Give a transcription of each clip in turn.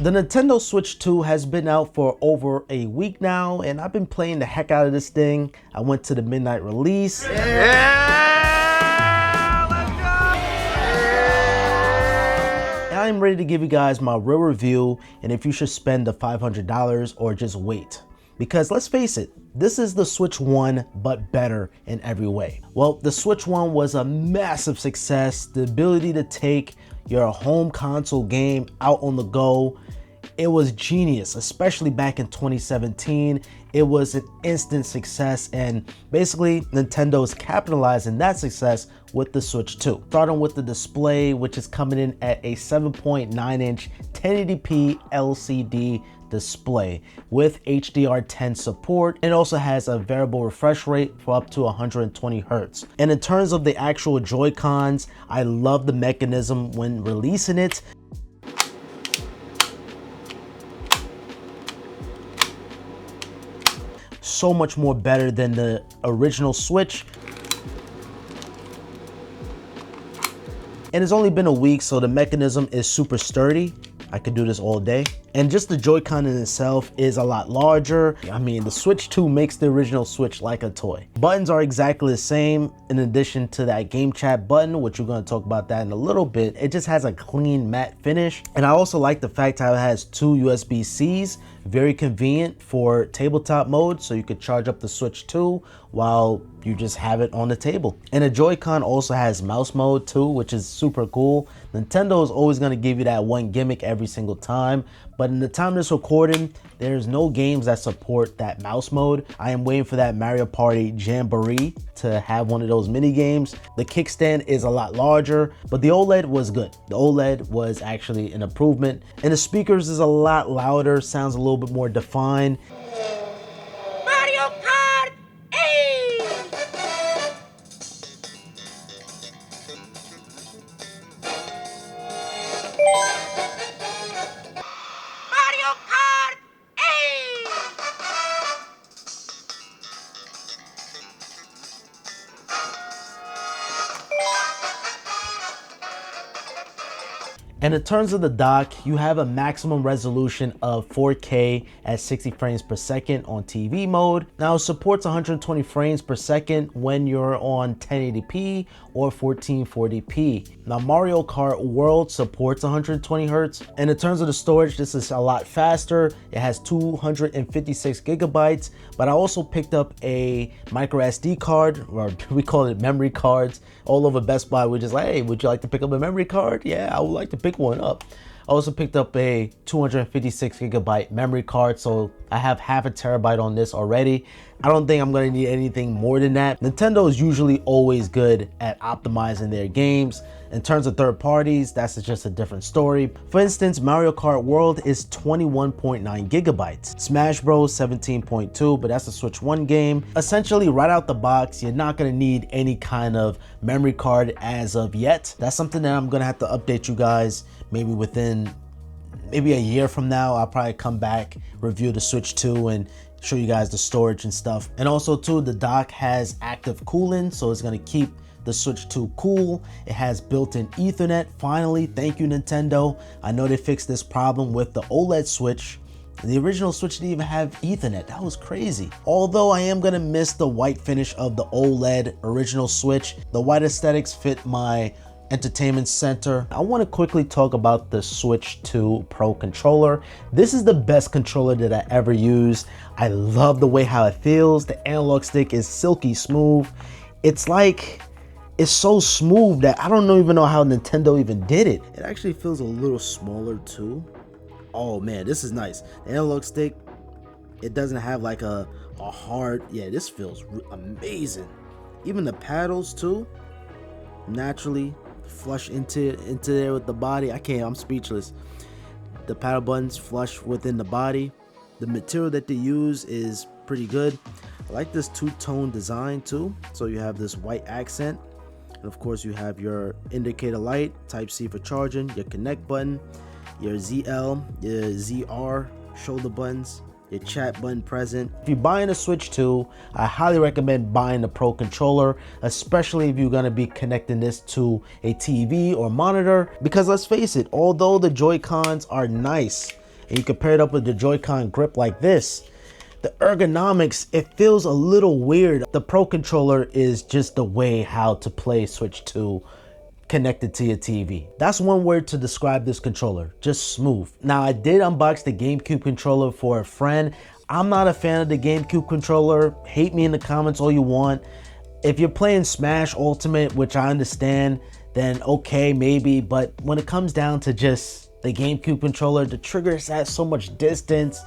The Nintendo Switch 2 has been out for over a week now, and I've been playing the heck out of this thing. I went to the midnight release. And I'm ready to give you guys my real review and if you should spend the $500 or just wait. Because let's face it, this is the Switch 1, but better in every way. Well, the Switch 1 was a massive success. The ability to take your home console game out on the go, it was genius, especially back in 2017. It was an instant success, and basically Nintendo is capitalizing that success with the Switch 2. Starting with the display, which is coming in at a 7.9-inch 1080p LCD display with HDR10 support. It also has a variable refresh rate for up to 120 Hz. And in terms of the actual Joy-Cons, I love the mechanism when releasing it. So much more better than the original Switch. And it's only been a week, so the mechanism is super sturdy. I could do this all day. And just the Joy-Con in itself is a lot larger. I mean, the Switch 2 makes the original Switch like a toy. Buttons are exactly the same, in addition to that game chat button, which we're gonna talk about that in a little bit. It just has a clean matte finish. And I also like the fact how it has two USB-Cs, very convenient for tabletop mode, so you could charge up the Switch 2 while you just have it on the table. And the Joy-Con also has mouse mode too, which is super cool. Nintendo is always gonna give you that one gimmick every single time, but in the time of this recording, there's no games that support that mouse mode. I am waiting for that Mario Party Jamboree to have one of those mini games. The kickstand is a lot larger, but the OLED was good. The OLED was actually an improvement, and the speakers is a lot louder, sounds a little bit more defined. Mario Kart 8! Mario Kart 8! And in terms of the dock, you have a maximum resolution of 4K at 60 frames per second on TV mode. Now it supports 120 frames per second when you're on 1080p or 1440p. Now Mario Kart World supports 120 Hz. And in terms of the storage, this is a lot faster. It has 256 gigabytes, but I also picked up a micro SD card, or we call it memory cards. All over Best Buy, we're just like, hey, would you like to pick up a memory card? Yeah, I would like to pick one up. I also picked up a 256 gigabyte memory card, so I have half a terabyte on this already. I don't think I'm gonna need anything more than that. Nintendo is usually always good at optimizing their games. In terms of third parties, that's just a different story. For instance, Mario Kart World is 21.9 gigabytes. Smash Bros 17.2, but that's a Switch 1 game. Essentially, right out the box, you're not gonna need any kind of memory card as of yet. That's something that I'm gonna have to update you guys maybe within a year from now. I'll probably come back, review the Switch 2 and show you guys the storage and stuff. And also too, the dock has active cooling, so it's gonna keep the Switch 2 cool. It has built-in Ethernet. Finally, thank you Nintendo. I know they fixed this problem with the OLED Switch. The original Switch didn't even have Ethernet. That was crazy. Although I am gonna miss the white finish of the OLED original Switch. The white aesthetics fit my entertainment center. I want to quickly talk about the Switch 2 Pro controller. This is the best controller that I ever used. I love the way how it feels. The analog stick is silky smooth. It's so smooth that I don't even know how Nintendo even did it. It actually feels a little smaller too. Oh man, this is nice. The analog stick, it doesn't have like a hard, yeah, this feels amazing. Even the paddles too, naturally flush into there with the body. I'm speechless. The paddle buttons flush within the body. The material that they use is pretty good. I like this two-tone design too. So you have this white accent, and of course you have your indicator light, Type-C for charging, your connect button, your ZL, your ZR shoulder buttons, your chat button present. If you're buying a Switch 2, I highly recommend buying the Pro controller, especially if you're gonna be connecting this to a TV or monitor, because let's face it, although the Joy-Cons are nice, and you compare it up with the Joy-Con grip like this, the ergonomics, it feels a little weird. The Pro Controller is just the way how to play Switch 2 connected to your TV. That's one word to describe this controller, just smooth. Now, I did unbox the GameCube controller for a friend. I'm not a fan of the GameCube controller. Hate me in the comments all you want. If you're playing Smash Ultimate, which I understand, then okay, maybe. But when it comes down to just the GameCube controller, the trigger is at so much distance.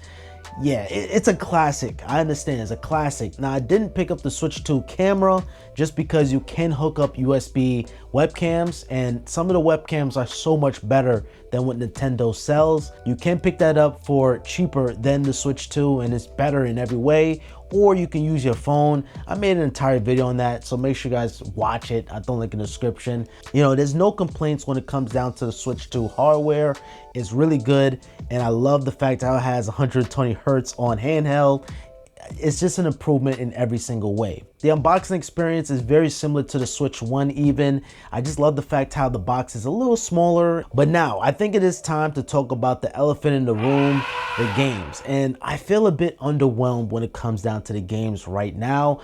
Yeah, it's a classic. I understand, it's a classic. Now, I didn't pick up the Switch 2 camera just because you can hook up USB webcams, and some of the webcams are so much better than what Nintendo sells. You can pick that up for cheaper than the Switch 2, and it's better in every way. Or you can use your phone. I made an entire video on that, so make sure you guys watch it. I'll throw a link in the description. You know, there's no complaints when it comes down to the Switch 2 hardware. It's really good, and I love the fact that it has 120 hertz on handheld. It's just an improvement in every single way. The unboxing experience is very similar to the Switch 1 even. I just love the fact how the box is a little smaller. But now, I think it is time to talk about the elephant in the room, the games. And I feel a bit underwhelmed when it comes down to the games right now.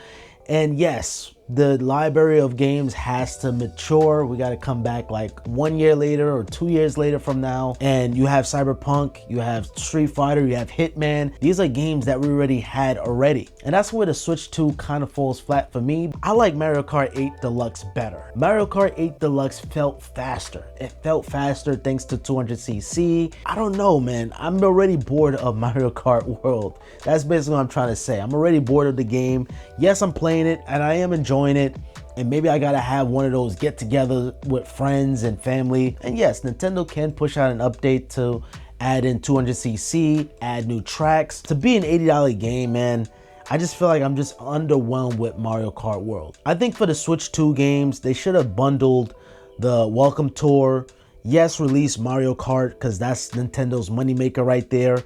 And yes, the library of games has to mature. We got to come back like 1 year later or 2 years later from now. And you have Cyberpunk, you have Street Fighter, you have Hitman. These are games that we already had already. And that's where the Switch 2 kind of falls flat for me. I like Mario Kart 8 Deluxe better. Mario Kart 8 Deluxe felt faster. It felt faster thanks to 200cc. I don't know, man. I'm already bored of Mario Kart World. That's basically what I'm trying to say. I'm already bored of the game. Yes, I'm playing it and I am enjoying it, and maybe I gotta have one of those get together with friends and family. And yes, Nintendo can push out an update to add in 200cc, add new tracks. To be an $80 game, man, I just feel like I'm just underwhelmed with Mario Kart World. I think for the Switch 2 games, they should have bundled the Welcome Tour. Yes, release Mario Kart, because that's Nintendo's moneymaker right there.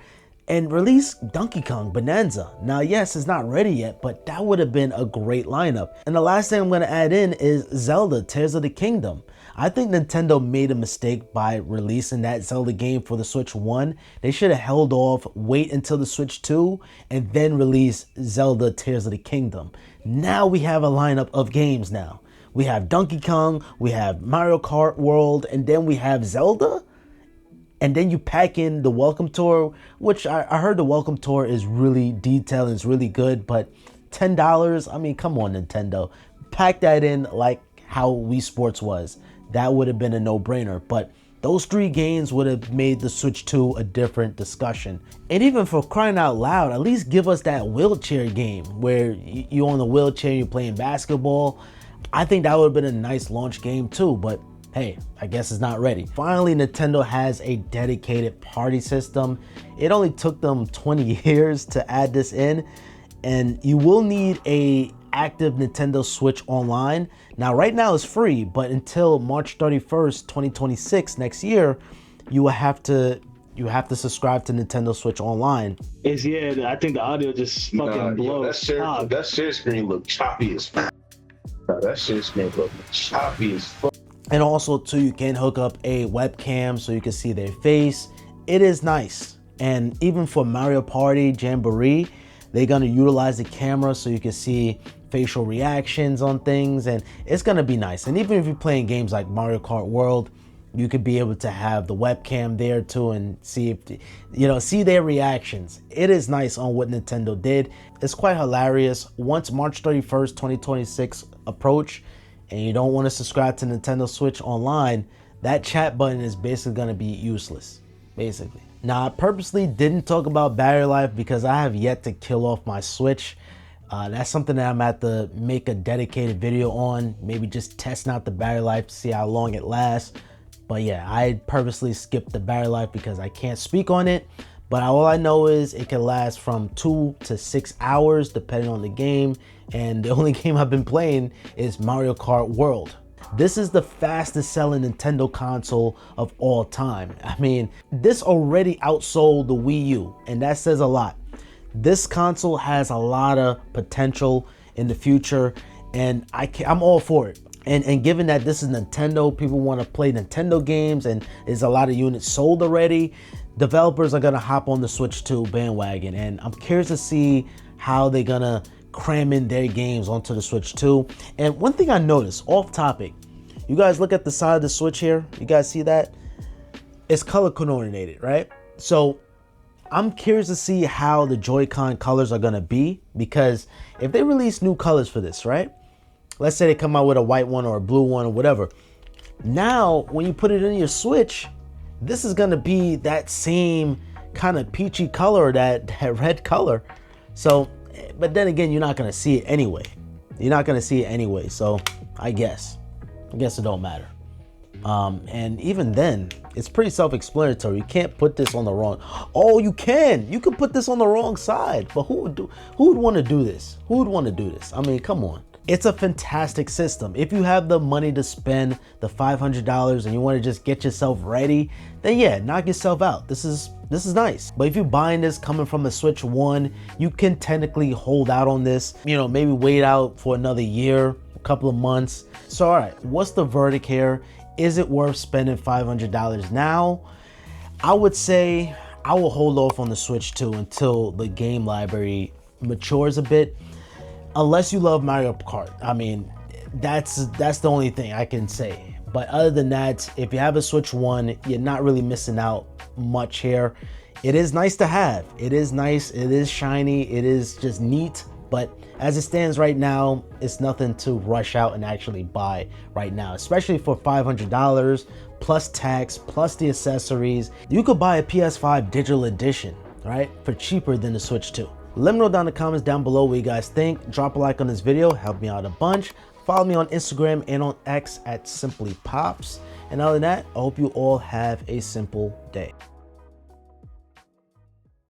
And release Donkey Kong Bonanza. Now, yes, it's not ready yet, but that would have been a great lineup. And the last thing I'm going to add in is Zelda Tears of the Kingdom. I think Nintendo made a mistake by releasing that Zelda game for the Switch 1. They should have held off, wait until the Switch 2, and then release Zelda Tears of the Kingdom. Now we have a lineup of games now. We have Donkey Kong, we have Mario Kart World, and then we have Zelda? And then you pack in the Welcome Tour, which I heard the Welcome Tour is really detailed and it's really good, but $10, I mean, come on, Nintendo. Pack that in like how Wii Sports was. That would have been a no-brainer, but those 3 games would have made the Switch 2 a different discussion. And even for crying out loud, at least give us that wheelchair game where you're on the wheelchair, you're playing basketball. I think that would have been a nice launch game too, but hey, I guess it's not ready. Finally, Nintendo has a dedicated party system. It only took them 20 years to add this in, and you will need a active Nintendo Switch Online. Now, right now it's free, but until March 31st, 2026, next year, you have to subscribe to Nintendo Switch Online. Yeah, I think the audio just fucking blows. That share screen look choppy as fuck. That share screen look choppy as fuck. And also too, you can hook up a webcam so you can see their face. It is nice. And even for Mario Party Jamboree, they're gonna utilize the camera so you can see facial reactions on things, and it's gonna be nice. And even if you're playing games like Mario Kart World, you could be able to have the webcam there too and see if, see their reactions. It is nice on what Nintendo did. It's quite hilarious. Once March 31st, 2026 approach, and you don't want to subscribe to Nintendo Switch Online, that chat button is basically going to be useless, basically. Now, I purposely didn't talk about battery life because I have yet to kill off my Switch. That's something that I'm going to have to make a dedicated video on, maybe just testing out the battery life to see how long it lasts. But yeah, I purposely skipped the battery life because I can't speak on it. But all I know is it can last from 2 to 6 hours depending on the game. And the only game I've been playing is Mario Kart World. This is the fastest selling Nintendo console of all time. I mean, this already outsold the Wii U, and that says a lot. This console has a lot of potential in the future, and I'm all for it. And given that this is Nintendo, people want to play Nintendo games, and there's a lot of units sold already, developers are gonna hop on the Switch 2 bandwagon, and I'm curious to see how they're gonna cram in their games onto the Switch 2. And one thing I noticed, off topic, you guys look at the side of the Switch here. You guys see that? It's color coordinated, right? So I'm curious to see how the Joy-Con colors are gonna be, because if they release new colors for this, right? Let's say they come out with a white one or a blue one or whatever. Now, when you put it in your Switch, this is gonna be that same kind of peachy color, that red color. So, but then again, you're not gonna see it anyway. You're not gonna see it anyway. So I guess it don't matter. And even then, it's pretty self-explanatory. You can't put this on the wrong. Oh, you can. You can put this on the wrong side. But who would want to do this? Who would want to do this? I mean, come on. It's a fantastic system. If you have the money to spend the $500 and you want to just get yourself ready, then yeah, knock yourself out. This is nice. But if you're buying this coming from a Switch 1, you can technically hold out on this. You know, maybe wait out for another year, a couple of months. So all right, what's the verdict here? Is it worth spending $500 now? I would say I will hold off on the Switch 2 until the game library matures a bit. Unless you love Mario Kart. I mean, that's the only thing I can say. But other than that, if you have a Switch 1, you're not really missing out much here. It is nice to have. It is nice. It is shiny. It is just neat. But as it stands right now, it's nothing to rush out and actually buy right now, especially for $500 plus tax, plus the accessories. You could buy a PS5 digital edition, right, for cheaper than the Switch 2. Let me know down in the comments down below what you guys think. Drop a like on this video, help me out a bunch. Follow me on Instagram and on X at Simplypops. And other than that, I hope you all have a simple day.